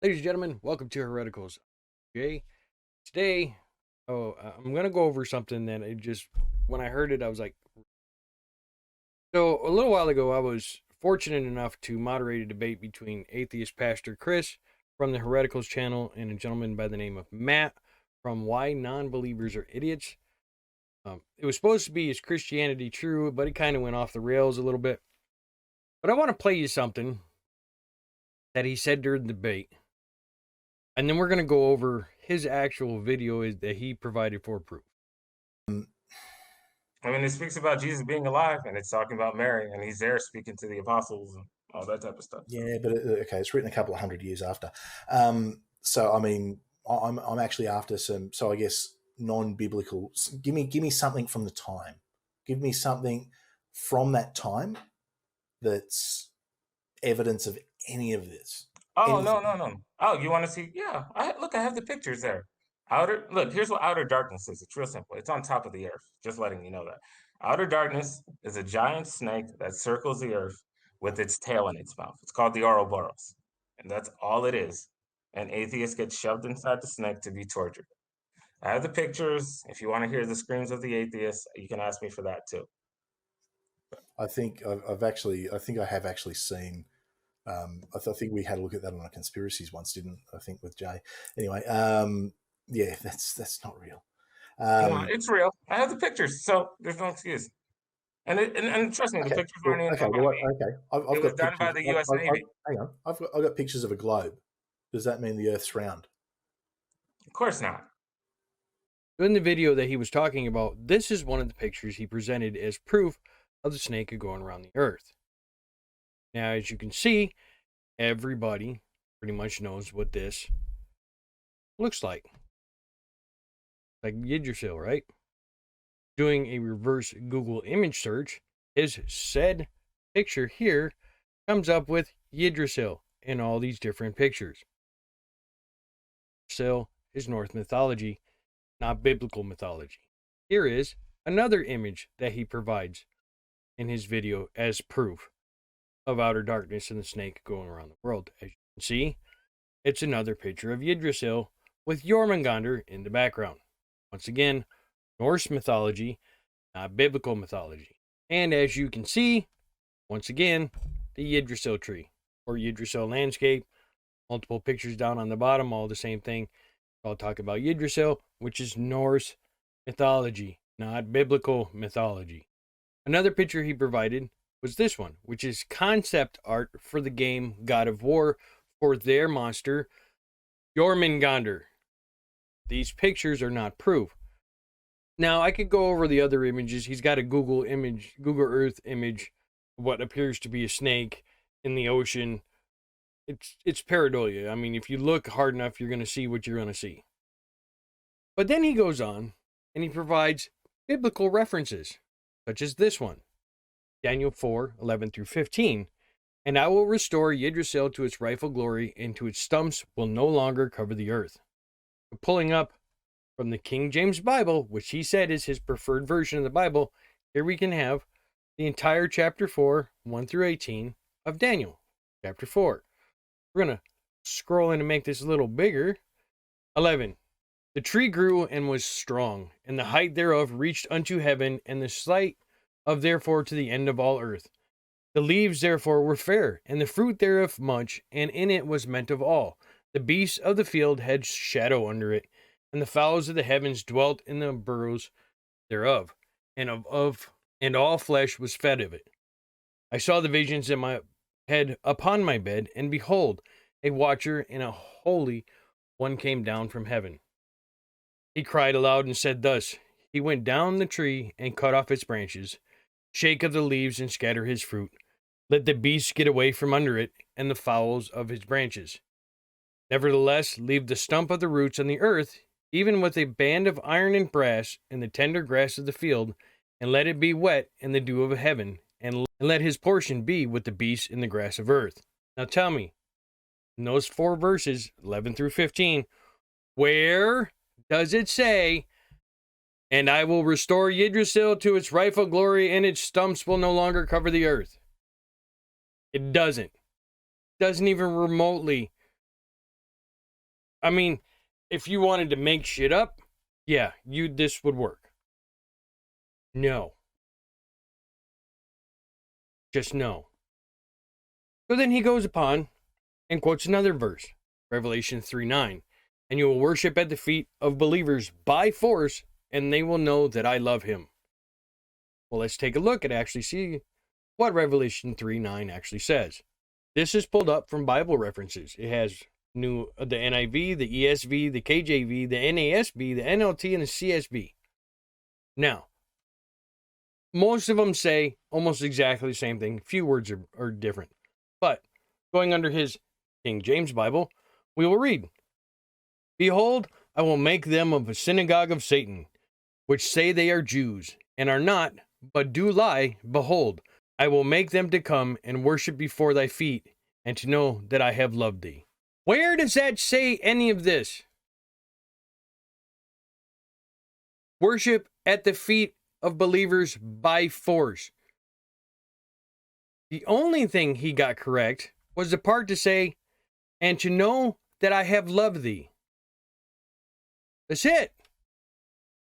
Ladies and gentlemen, welcome to Hereticals. Okay, today, I'm gonna go over something that when I heard it, I was like, so a little while ago, I was fortunate enough to moderate a debate between atheist pastor Chris from the Hereticals channel and a gentleman by the name of Matt from Why Non-Believers Are Idiots. It was supposed to be Is Christianity True, but it kind of went off the rails a little bit. But I want to play you something that he said during the debate, and then we're gonna go over his actual video that he provided for proof. I mean, it speaks about Jesus being alive, and it's talking about Mary, and he's there speaking to the apostles and all that type of stuff. So, Yeah, but okay, it's written a couple of hundred years after. So I mean, I'm actually after some. So I guess non-biblical. Give me something from the time. Give me something from that time that's evidence of any of this. oh no, Anything. no, no. Oh, you want to see? Yeah, I have the pictures there. Outer look, here's what outer darkness is. It's real simple. It's on top of the earth. Just letting you know that. Outer darkness is a giant snake that circles the earth with its tail in its mouth. It's called the Ouroboros, and that's all it is. And atheists get shoved inside the snake to be tortured. I have the pictures. If you want to hear the screams of the atheists, you can ask me for that too. I think I've actually. I think I have actually seen. I think we had a look at that on a conspiracies once, didn't I? Think with Jay. Anyway, yeah, that's not real. No, Um, it's real. I have the pictures, so there's no excuse. And trust me, the Okay, pictures weren't well, even okay, done by well, me. okay. I've It was got done by pictures. the U.S. Navy. Hang on, I've got pictures of a globe. Does that mean the Earth's round? Of course not. In the video that he was talking about, this is one of the pictures he presented as proof of the snake going around the earth. Now, as you can see, everybody pretty much knows what this looks like. Like Yggdrasil, right? Doing a reverse Google image search, his said picture here comes up with Yggdrasil in all these different pictures. Yggdrasil is Norse mythology, not biblical mythology. Here is another image that he provides in his video as proof of outer darkness and the snake going around the world. As you can see, it's another picture of Yggdrasil with Jormungandr in the background. Once again, Norse mythology, not biblical mythology. And as you can see, once again, the Yggdrasil tree or Yggdrasil landscape. Multiple pictures down on the bottom, all the same thing. I'll talk about Yggdrasil, which is Norse mythology, not biblical mythology. Another picture he provided was this one, which is concept art for the game God of War for their monster, Jormungandr. These pictures are not proof. Now, I could go over the other images. He's got a Google Earth image, of what appears to be a snake in the ocean. It's pareidolia. I mean, if you look hard enough, you're going to see what you're going to see. But then he goes on and he provides biblical references, such as this one, Daniel 4:11 through 15. And I will restore Yggdrasil to its rightful glory, and to its stumps will no longer cover the earth. Pulling up from the King James Bible, which he said is his preferred version of the Bible, here we can have the entire chapter 4, 1 through 18 of Daniel, chapter 4. We're going to scroll in and make this a little bigger. 11. The tree grew and was strong, and the height thereof reached unto heaven, and the sight of therefore to the end of all earth. The leaves therefore were fair, and the fruit thereof much, and in it was meant of all. The beasts of the field had shadow under it, and the fowls of the heavens dwelt in the burrows thereof, and and all flesh was fed of it. I saw the visions in my head upon my bed, and behold, a watcher and a holy one came down from heaven. He cried aloud and said thus, he went down the tree and cut off its branches, shake of the leaves and scatter his fruit. Let the beasts get away from under it, and the fowls of his branches. Nevertheless, leave the stump of the roots on the earth, even with a band of iron and brass, and the tender grass of the field, and let it be wet in the dew of heaven, and let his portion be with the beasts in the grass of earth. Now tell me, in those 4 verses, 11 through 15, where does it say, and I will restore Yggdrasil to its rightful glory, and its stumps will no longer cover the earth? It doesn't. Doesn't even remotely I mean, if you wanted to make shit up, yeah, this would work. No. Just no. So then he goes upon and quotes another verse, Revelation 3:9. And you will worship at the feet of believers by force, and they will know that I love him. Well, let's take a look and actually see what Revelation 3:9 actually says. This is pulled up from Bible references. It has the NIV, the ESV, the KJV, the NASB, the NLT, and the CSB. Now, most of them say almost exactly the same thing. A few words are different. But going under his King James Bible, we will read, Behold, I will make them of a synagogue of Satan, which say they are Jews, and are not, but do lie. Behold, I will make them to come and worship before thy feet, and to know that I have loved thee. Where does that say any of this? Worship at the feet of believers by force. The only thing he got correct was the part to say, and to know that I have loved thee. That's it.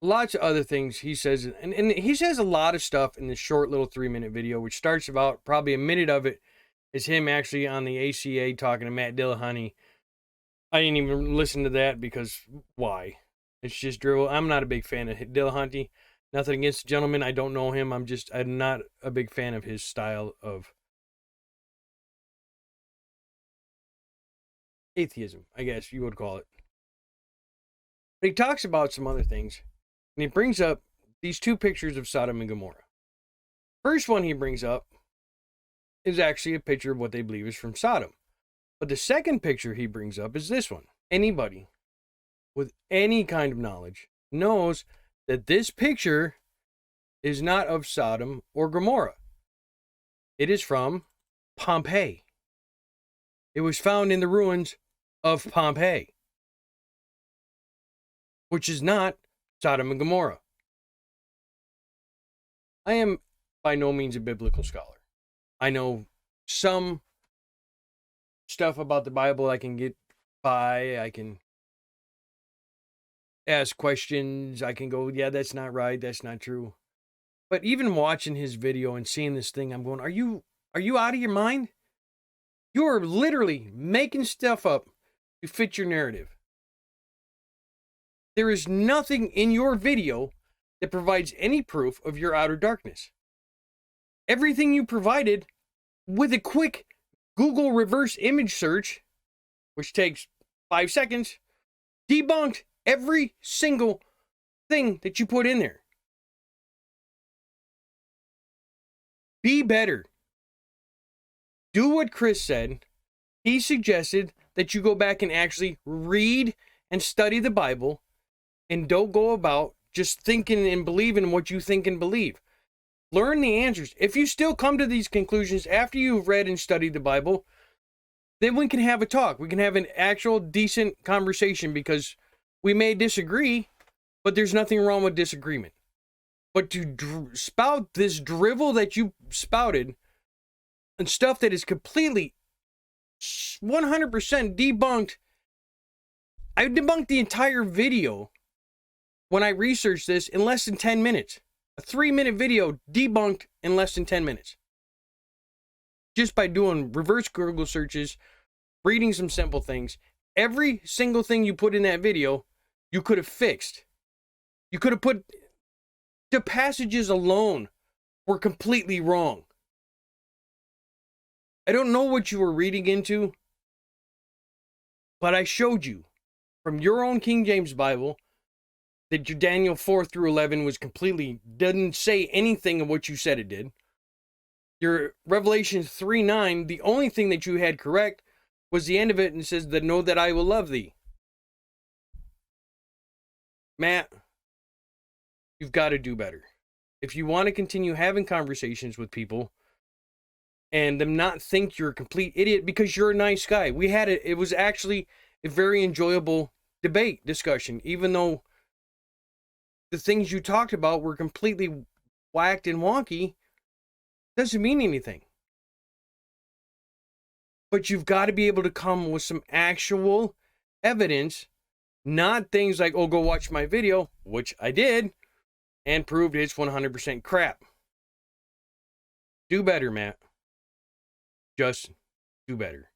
Lots of other things he says, and he says a lot of stuff in this short little 3-minute video, which starts about probably a minute of it is him actually on the ACA talking to Matt Dillahunty. I didn't even listen to that because why? It's just drivel. I'm not a big fan of Dillahunty. Nothing against the gentleman. I don't know him. I'm not a big fan of his style of atheism, I guess you would call it. But he talks about some other things, and he brings up these two pictures of Sodom and Gomorrah. First one he brings up is actually a picture of what they believe is from Sodom. But the second picture he brings up is this one. Anybody with any kind of knowledge knows that this picture is not of Sodom or Gomorrah. It is from Pompeii. It was found in the ruins of Pompeii, which is not Sodom and Gomorrah. I am by no means a biblical scholar. I know some stuff about the Bible I can get by. I can ask questions. I can go, yeah, that's not right. That's not true. But even watching his video and seeing this thing, I'm going, are you out of your mind? You're literally making stuff up to fit your narrative. There is nothing in your video that provides any proof of your outer darkness. Everything you provided with a quick Google reverse image search, which takes 5 seconds, debunked every single thing that you put in there. Be better. Do what Chris said. He suggested that you go back and actually read and study the Bible and don't go about just thinking and believing what you think and believe. Learn the answers. If you still come to these conclusions after you've read and studied the Bible, then we can have a talk. We can have an actual decent conversation because we may disagree, but there's nothing wrong with disagreement. But to spout this drivel that you spouted and stuff that is completely 100% debunked. I debunked the entire video when I researched this in less than 10 minutes. A 3-minute video debunked in less than 10 minutes. Just by doing reverse Google searches, reading some simple things. Every single thing you put in that video, you could have fixed. You could have put... The passages alone were completely wrong. I don't know what you were reading into, but I showed you from your own King James Bible that your Daniel 4 through 11 was completely, didn't say anything of what you said it did. Your Revelation 3:9, the only thing that you had correct was the end of it and says that know that I will love thee. Matt, you've got to do better. If you want to continue having conversations with people and them not think you're a complete idiot because you're a nice guy. We had it. It was actually a very enjoyable debate discussion, even though the things you talked about were completely whacked and wonky. Doesn't mean anything. But you've got to be able to come with some actual evidence, not things like, oh, go watch my video, which I did, and proved it's 100% crap. Do better, Matt. Just do better.